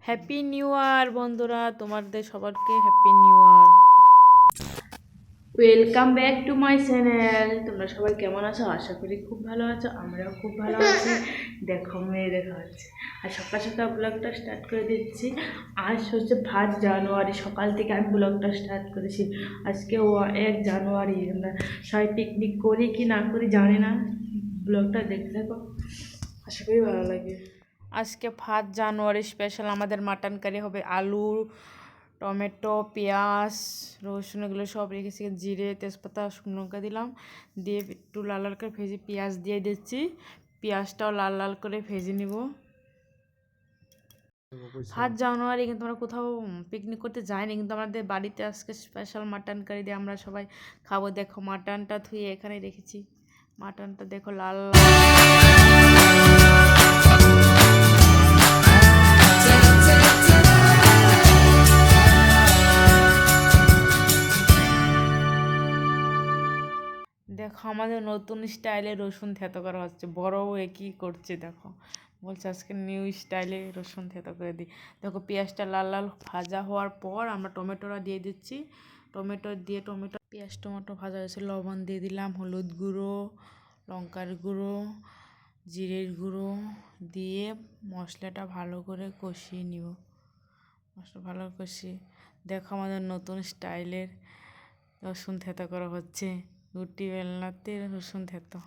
Happy new year বন্ধুরা, তোমাদের সবাইকে happy new year. Welcome back to my channel. তোমরা সবাই কেমন আছো? আশা করি খুব ভালো আছো, আমরাও খুব ভালো আছি। দেখো মেয়ে দেখা হচ্ছে। আর সকাল সকাল ব্লগটা স্টার্ট করে দিচ্ছি। আজ হচ্ছে 5 জানুয়ারি, সকাল থেকে আমি ব্লগটা স্টার্ট করেছি। আজকে 1 জানুয়ারি। আমরা সবাই পিকনিক করি কি না করি জানি না, ব্লগটা দেখতে থাকো, আশা করি ভালো লাগে। আজকে 5 জানুয়ারি স্পেশাল আমাদের মাটন কারি হবে। আলু, টমেটো, পেঁয়াজ, রসুন এগুলো সব রেখেছি। জিরে, তেজপাতা, শুকনো লঙ্কা দিলাম, দিয়ে একটু লাল লাল করে ভেজে পেঁয়াজ দিয়ে দিচ্ছি। পেঁয়াজটাও লাল লাল করে ভেজে নিব। 5 জানুয়ারি কিন্তু আমরা কোথাও পিকনিক করতে যাইনি, কিন্তু আমাদের বাড়িতে আজকে স্পেশাল মাটন কারি দিয়ে আমরা সবাই খাবো। দেখো মাটনটা ধুয়ে এখানে রেখেছি। মাটনটা দেখো লাল দেখো আমাদের নতুন স্টাইলে রসুন থেতো করা হচ্ছে। বড়ও একই করছে, দেখো বলছে আজকে নিউ স্টাইলে রসুন থেতো করে দিই। দেখো পেঁয়াজটা লাল লাল ভাজা হওয়ার পর আমরা টমেটোটা দিয়ে দিচ্ছি। টমেটো পেঁয়াজ টমেটো ভাজা হয়েছে, লবণ দিয়ে দিলাম, হলুদ গুঁড়ো, লঙ্কার গুঁড়ো, জিরের গুঁড়ো দিয়ে মশলাটা ভালো করে কষিয়ে নিব। মশলা ভালো কষিয়ে দেখো আমাদের নতুন স্টাইলের রসুন থেতো করা হচ্ছে। রুটি বেলনাতে রসুন থেতো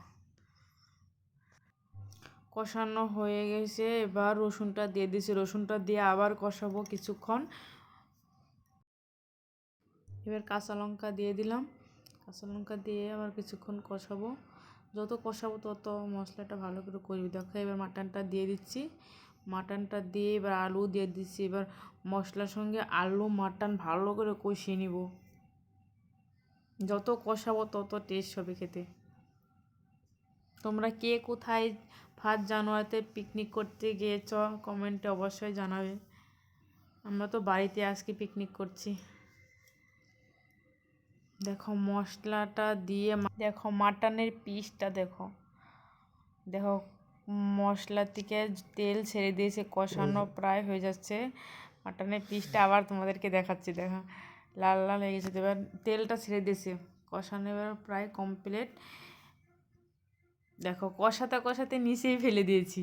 কষানো হয়ে গেছে। এবার রসুনটা দিয়ে দিয়েছি, রসুনটা দিয়ে আবার কষাবো কিছুক্ষণ। এবার কাঁচা লঙ্কা দিয়ে দিলাম, কাঁচা লঙ্কা দিয়ে আবার কিছুক্ষণ কষাবো। যত কষাবো তত মশলাটা ভালো করে কষবে। দেখো এবার মাটনটা দিয়ে দিচ্ছি। মাটনটা দিয়ে এবার আলু দিয়ে দিচ্ছি। এবার মশলার সঙ্গে আলু মাটন ভালো করে কষিয়ে নিব। যত কষাবো তত টেস্ট হবে খেতে। তোমরা কে কোথায় 5 জানুয়ারিতে পিকনিক করতে গিয়েছ কমেন্টে অবশ্যই জানাবে। আমরা তো বাড়িতে আজকে পিকনিক করছি। দেখো মশলাটা দিয়ে দেখো মাটনের পিসটা দেখো দেখো মশলা থেকে তেল ছেড়ে দিয়েছে, কষানো প্রায় হয়ে যাচ্ছে। মাটনের পিসটা আবার তোমাদেরকে দেখাচ্ছি। দেখো লাল লাল হয়ে গেছে, এবার তেলটা ছেড়ে দিয়েছে, কষানো এবার প্রায় কমপ্লিট। দেখো কষাতে কষাতে নিচেই ফেলে দিয়েছি,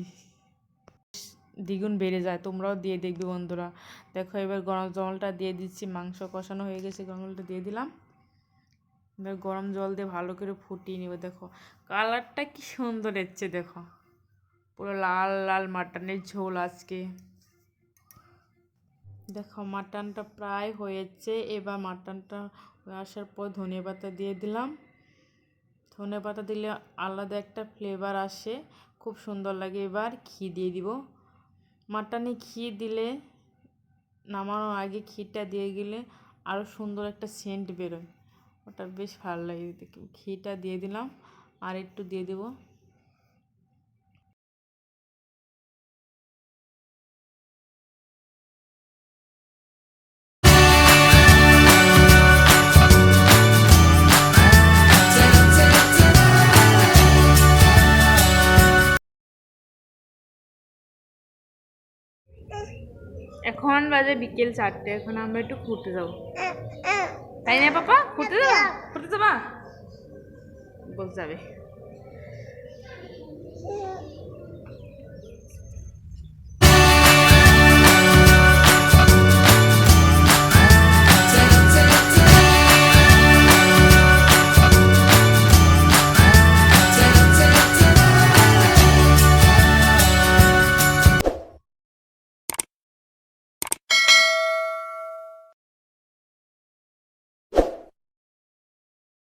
দ্বিগুণ বেড়ে যায়। তোমরাও দিয়ে দেখবে বন্ধুরা। দেখো এবার গরম জলটা দিয়ে দিচ্ছি। মাংস কষানো হয়ে গেছে, গরম জলটা দিয়ে দিলাম। এবার গরম জল দিয়ে ভালো করে ফুটিয়ে নেব। দেখো কালারটা কি সুন্দর এসছে, দেখো পুরো লাল লাল মাটনের ঝোল আজকে। দেখো মাটনটা প্রায় হয়েছে। এবার মাটনটা হয়ে আসার পর ধনে পাতা দিয়ে দিলাম। ধনে পাতা দিলে আলাদা একটা ফ্লেভার আসে, খুব সুন্দর লাগে। এবার ঘি দিয়ে দিব। মাটনে ঘি দিলে নামানোর আগে ঘিটা দিয়ে গেলে আরও সুন্দর একটা সেন্ট বেরোয়, ওটা বেশ ভালো লাগে। ঘিটা দিয়ে দিলাম, আর একটু দিয়ে দেবো। এখন বাজে বিকেল 4টে, এখন আমরা একটু ঘুরতে যাবো, তাই না পাপা? ঘুরতে যাবা? ঘুরতে যাবা? বল যাবে।